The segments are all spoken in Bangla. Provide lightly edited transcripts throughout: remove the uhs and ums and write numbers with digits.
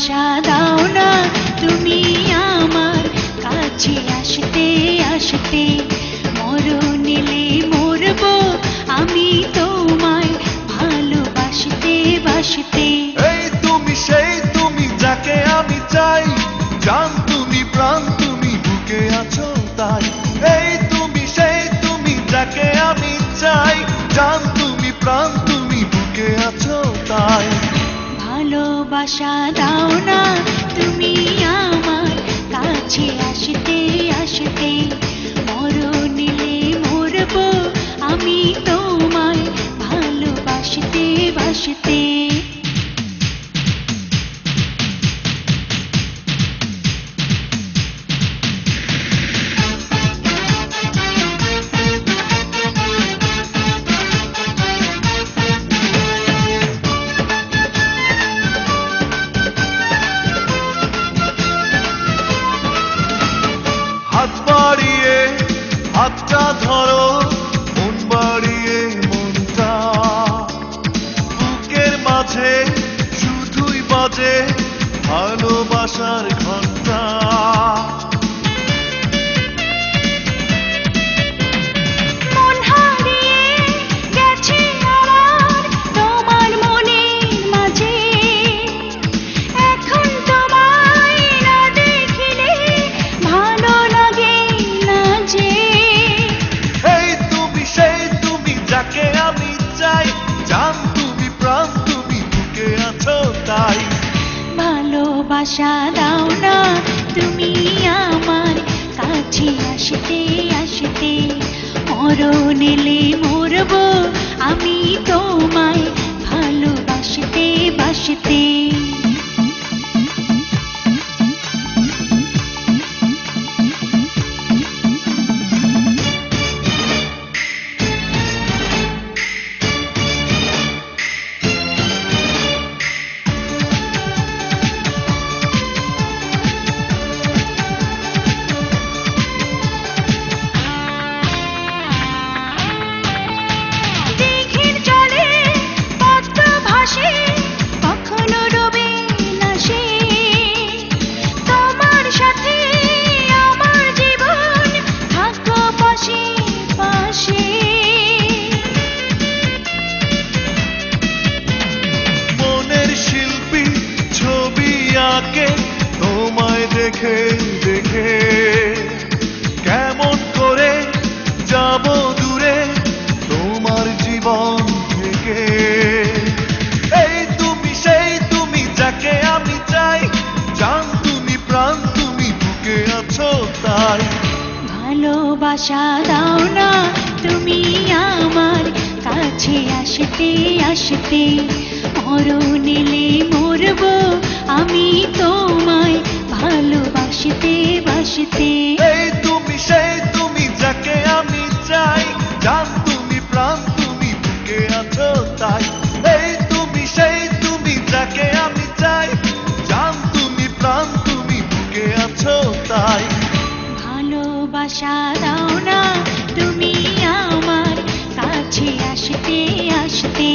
ভালোবাসা দাও না তুমি আমার কাছে আসতে আসতে মরণ এলে মরবো আমি তোমায় ভালোবাসতে বাসতে। এই তুমি সেই তুমি যাকে আমি চাই, জান তুমি প্রাণ তুমি বুকে আছো তাই। এই তুমি সেই তুমি যাকে আমি চাই, জান তুমি প্রাণ তুমি বুকে আছো তাই। ভালোবাসা দাও না তুমি আমার কাছে আসতে আসতে মরণ এলে মরবো আমি তোমায় ভালোবাসতে বাসতে। হাত বাড়িয়ে হাতটা ধরো, মন বাড়িয়ে মনটা, বুকের মাঝে শুধুই বাজে ভালোবাসার ঘন্টা। মন হারিয়ে গেছে আমার তোমার মনের মাঝে, এখন তোমায় না দেখিলে ভালো লাগে না যে। এই তুমি সেই তুমি যাকে আমি চাই, জান তুমি প্রাণ তুমি বুকে আছো তাই। ভালোবাসা দাও না তুমি আমার কাছে আসতে আসতে মরণ এলে মরবো আমি তোমায় ভালোবাসতে বাসতে। দিঘির জলে পদ্ম ভাসে কখনো ডোবে না সে, তোমার সাথে আমার জীবন থাকো পাশে পাশে। মনের শিল্পী ছবি আঁকে তোমায় দেখে দেখে, কেমন করে যাব দূরে তোমার জীবন থেকে। এই তুমি সেই তুমি যাকে আমি চাই, জান তুমি প্রাণ তুমি বুকে আছো তাই। ভালোবাসা দাও না তুমি আমার কাছে আসতে আসতে মরণ এলে মরবো আমি তোমায় ভালোবাসতে বাসতে। এই তুমি সেই তুমি যাকে আমি চাই, জান তুমি প্রাণ তুমি বুকে আছো তাই। এই তুমি সেই তুমি যাকে আমি চাই, জান তুমি প্রাণ তুমি বুকে আছো তাই। ভালোবাসা দাও না তুমি আমার কাছে আসতে আসতে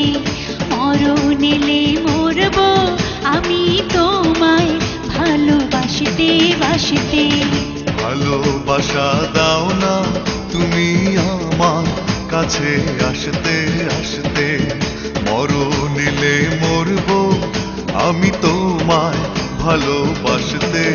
মরণ এলে মরবো আমি তোমায় ভালোবাসতে বাসতে। ভালোবাসা দাও না তুমি আমার কাছে আসতে আসতে মরণ এলে মরবো আমি তোমায় ভালোবাসতে